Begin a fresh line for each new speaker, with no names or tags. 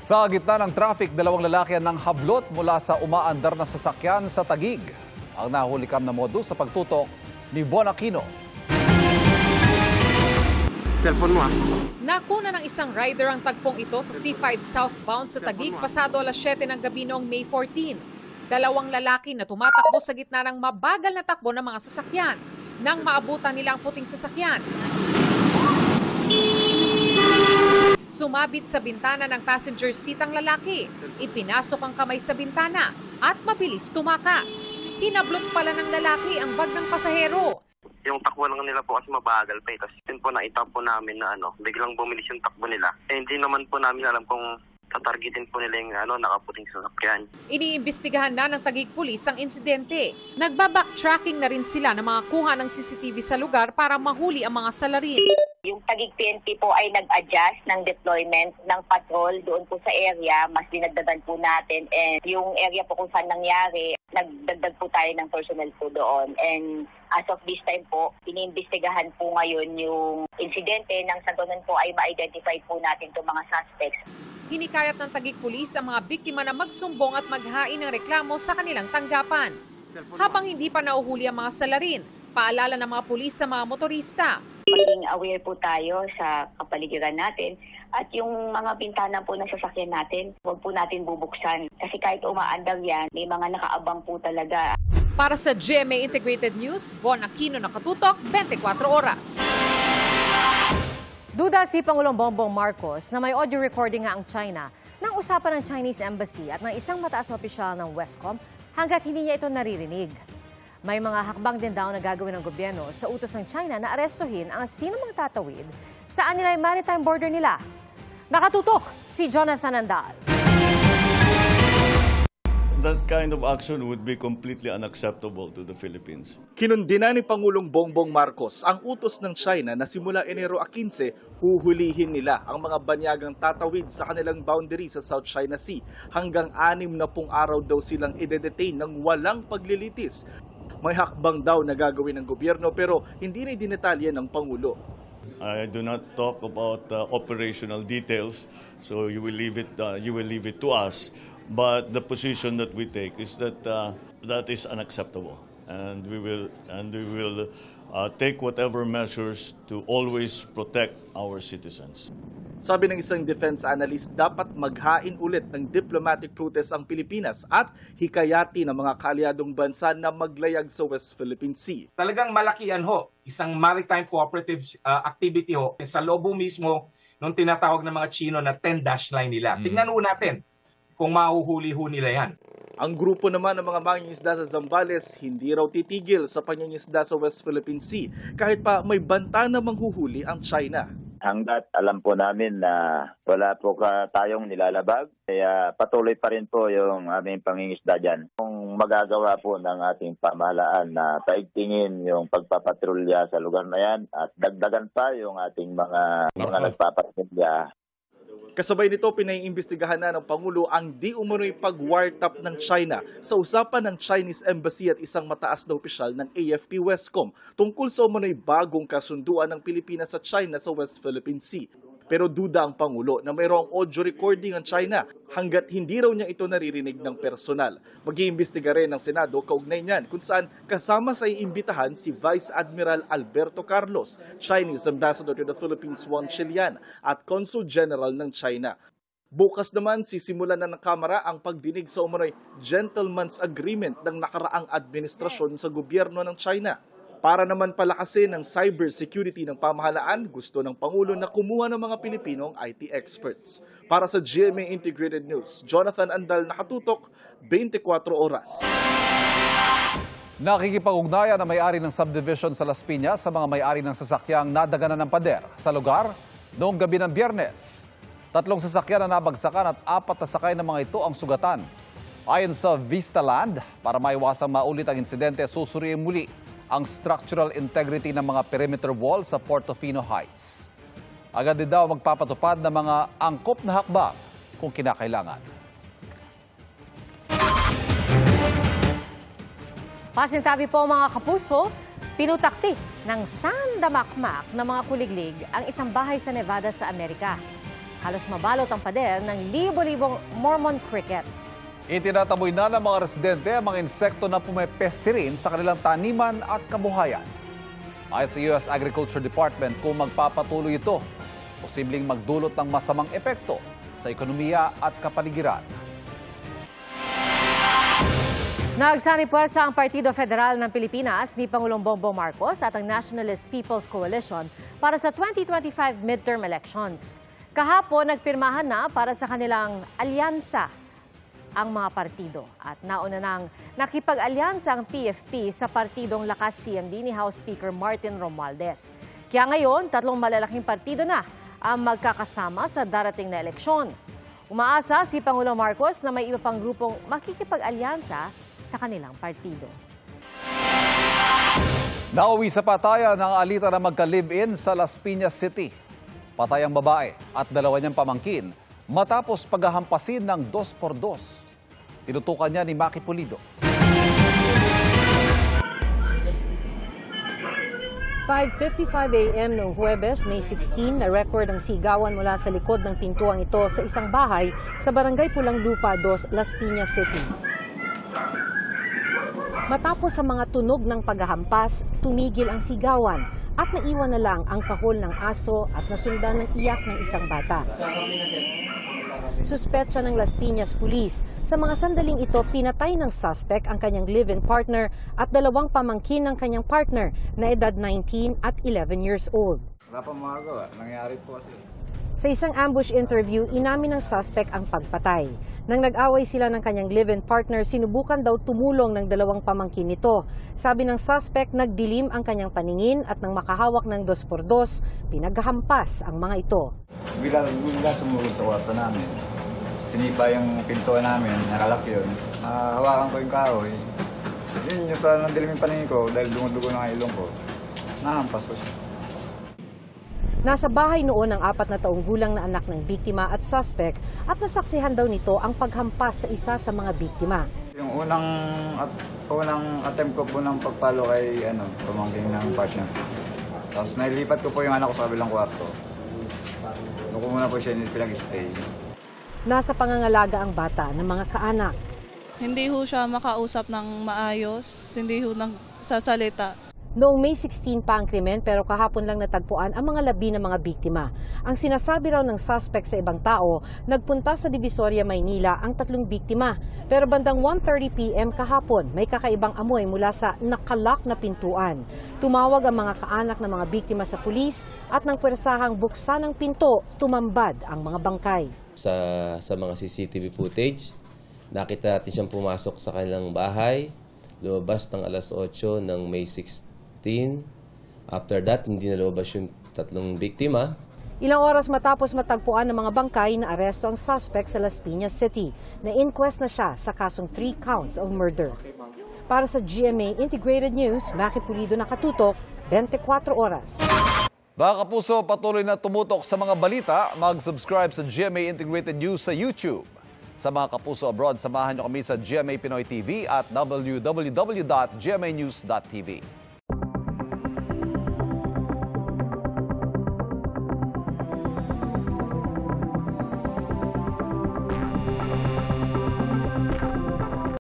Sa gitna ng traffic, dalawang lalaki ang hablot mula sa umaandar na sasakyan sa Taguig. Ang nahulikam na modus sa pagtutok ni Von Aquino.
Cellphone mo.
Nakuna ng isang rider ang tagpong ito sa C5 southbound sa Taguig pasado alas 7 ng gabi noong May 14. Dalawang lalaki na tumatakbo sa gitna ng mabagal na takbo ng mga sasakyan. Nang maabutan nila ang puting sasakyan, sumabit sa bintana ng passenger seat ang lalaki. Ipinasok ang kamay sa bintana at mabilis tumakas. Hinablot pala ng lalaki ang bag ng pasahero.
Yung takbo lang nila po kasi mabagal pa eh. Tapos yun po nakita po namin na biglang bumilis yung takbo nila. Hindi naman po namin alam kung tatargetin po nila yung nakaputing sasakyan.
Iniimbestigahan na ng Taguig Police ang insidente. Nagbabacktracking na rin sila ng mga kuha ng CCTV sa lugar para mahuli ang mga salarin.
Yung Taguig PNP po ay nag-adjust ng deployment ng patrol doon po sa area. Mas dinagdagan po natin. And yung area po kung saan nangyari, nagdagdag po tayo ng personnel po doon. And as of this time po, iniimbestigahan po ngayon yung insidente. Nang sa ganun po ay ma-identify po natin itong mga suspects.
Hinikayat ng Taguig Police ang mga biktima na magsumbong at maghain ng reklamo sa kanilang tanggapan. Habang hindi pa nauhuli ang mga salarin, paalala ng mga pulis sa mga motorista.
Maging aware po tayo sa kapaligiran natin at yung mga bintana po ng sasakyan natin, huwag po natin bubuksan. Kasi kahit umaandar yan, may mga nakaabang po talaga.
Para sa GMA Integrated News, Von Aquino, nakatutok, 24 oras.
Duda si Pangulong Bongbong Marcos na may audio recording nga ang China ng usapan ng Chinese Embassy at ng isang mataas na opisyal ng Westcom hanggat hindi niya ito naririnig. May mga hakbang din daw na gagawin ng gobyerno sa utos ng China na arestuhin ang sino mang tatawid sa anilay maritime border nila. Nakatutok si Jonathan Andal.
That kind of action would be completely unacceptable to the Philippines.
Kinundina ni Pangulong Bongbong Marcos ang utos ng China na simula Enero 15, huhulihin nila ang mga banyagang tatawid sa kanilang boundary sa South China Sea. Hanggang 60 araw daw silang ide-detain ng walang paglilitis. May hakbang daw na gagawin ng gobyerno pero hindi na dinetalye ng Pangulo.
I do not talk about operational details, so you will leave it to us. But the position that we take is that that is unacceptable, and we will take whatever measures to always protect our citizens.
Sabi ng isang defense analyst, dapat maghain ulit ng diplomatic protest ang Pilipinas at hikayati ng mga kaalyadong bansa na maglayag sa West Philippine Sea.
Talagang malakihan ho, isang maritime cooperative activity ho sa lobo mismo nung tinatawag ng mga Chino na 10-dash line nila. Tingnan ho natin kung mahuhuli ho nila yan.
Ang grupo naman ng mga mangingisda sa Zambales hindi raw titigil sa pangingisda sa West Philippine Sea kahit pa may banta na manghuhuli ang China.
Hanggat alam po namin na wala po tayong nilalabag, kaya patuloy pa rin po yung aming pangingisda dyan. Kung magagawa po ng ating pamahalaan na paigtingin yung pagpapatrolya sa lugar na yan at dagdagan pa yung ating mga nagpapatrolya.
Kasabay nito, pinaiimbestigahan na ng Pangulo ang di umano'y pag-wiretap ng China sa usapan ng Chinese Embassy at isang mataas na opisyal ng AFP Westcom tungkol sa umano'y bagong kasunduan ng Pilipinas sa China sa West Philippine Sea. Pero duda ang Pangulo na mayroong audio recording ang China hanggat hindi raw niya ito naririnig ng personal. Mag-iimbestiga rin ng Senado kaugnay niyan kung saan kasama sa iimbitahan si Vice Admiral Alberto Carlos, Chinese Ambassador to the Philippines Wang Chilian at Consul General ng China. Bukas naman sisimulan na ng Kamara ang pagdinig sa umano'y gentleman's agreement ng nakaraang administrasyon sa gobyerno ng China. Para naman palakasin ang cybersecurity ng pamahalaan, gusto ng Pangulo na kumuha ng mga Pilipinong IT experts. Para sa GMA Integrated News, Jonathan Andal, nakatutok, 24 oras.
Nakikipag-ugnayan na may-ari ng subdivision sa Las Piñas sa mga may-ari ng sasakyang nadaganan ng pader sa lugar noong gabi ng Biyernes. 3 sasakyan na nabagsakan at 4 na sakay ng mga ito ang sugatan. Ayon sa Vista Land, para maiwasang maulit ang insidente, susuriin muli ang structural integrity ng mga perimeter wall sa Portofino Heights. Agad din daw magpapatupad ng mga angkop na hakbang kung kinakailangan.
Pasintabi po mga kapuso, pinutakti ng sandamakmak ng mga kuliglig ang isang bahay sa Nevada sa Amerika. Halos mabalot ang pader ng libo-libong Mormon crickets.
Itinataboy na ng mga residente ang mga insekto na pumepeste rin sa kanilang taniman at kabuhayan. Ayon sa U.S. Agriculture Department, kung magpapatuloy ito, posibleng magdulot ng masamang epekto sa ekonomiya at kapaligiran.
Nagsanipuwersa ang Partido Federal ng Pilipinas ni Pangulong Bongbong Marcos at ang Nationalist People's Coalition para sa 2025 midterm elections. Kahapon, nagpirmahan na para sa kanilang alyansa ang mga partido at nauna nang nakipag-alyansa ang PFP sa partidong Lakas CMD ni House Speaker Martin Romualdez. Kaya ngayon, 3 malalaking partido na ang magkakasama sa darating na eleksyon. Umaasa si Pangulong Marcos na may iba pang grupong makikipag-alyansa sa kanilang partido.
Nauwi sa patayan ng alita na magka-live-in sa Las Piñas City. Patay ang babae at 2 niyang pamangkin matapos paghahampasin ng 2x2. Tinutukan niya ni Maki Pulido.
5:55 a.m. noong Huwebes, May 16, na-record ang sigawan mula sa likod ng pintuang ito sa isang bahay sa Barangay Pulang Lupa 2, Las Piñas City. Matapos sa mga tunog ng paghahampas, tumigil ang sigawan at naiwan na lang ang kahol ng aso at nasundan ng iyak ng isang bata. Suspetsa ng Las Piñas Police. Sa mga sandaling ito, pinatay ng suspect ang kanyang live-in partner at 2 pamangkin ng kanyang partner na edad 19 at 11 years old.
Wala pa magagawa. Nangyari po kasi.
Sa isang ambush interview, inamin ng suspect ang pagpatay. Nang nag-away sila ng kanyang live-in partner, sinubukan daw tumulong ng 2 pamangkin nito. Sabi ng suspect, nagdilim ang kanyang paningin at nang makahawak ng 2x2, pinaghampas ang mga ito.
Bigla sumugod sa kwarto namin. Sinipa yung pintuan namin, nakalak yun. Hawakan ko yung kahoy. Yun yung sa nandilim yung paningin ko dahil dumudugo ng ilong ko. Nahampas ko siya.
Nasa bahay noon ang 4 na taong gulang na anak ng biktima at suspect at nasaksihan daw nito ang paghampas sa isa sa mga biktima.
Yung unang attempt ko po ng pagpalo kay pamangkin ng partner. Tapos nailipat ko po yung anak ko sa kabilang kwarto. Doon ko muna po siya pinag-stay.
Nasa pangangalaga ang bata ng mga kaanak.
Hindi ho siya makausap ng maayos, hindi ho nagsasalita.
Noong May 16 pa ang krimen pero kahapon lang natagpuan ang mga labi ng mga biktima. Ang sinasabi raw ng suspect sa ibang tao, nagpunta sa Divisoria, Maynila ang 3 biktima. Pero bandang 1:30 p.m. kahapon, may kakaibang amoy mula sa nakalak na pintuan. Tumawag ang mga kaanak ng mga biktima sa pulis at nang pwersahang buksan ang pinto, tumambad ang mga bangkay.
Sa mga CCTV footage, nakita natin siyang pumasok sa kanilang bahay, lumabas ng alas 8 ng May 16. After that, hindi na lumabas yung 3 biktima.
Ilang oras matapos matagpuan ng mga bangkay, na aresto ang suspect sa Las Piñas City. Na-inquest na siya sa kasong 3 counts of murder. Para sa GMA Integrated News, Maki Pulido, nakatutok, 24 oras.
Mga kapuso, patuloy na tumutok sa mga balita. Mag-subscribe sa GMA Integrated News sa YouTube. Sa mga kapuso abroad, samahan niyo kami sa GMA Pinoy TV at www.gmanews.tv.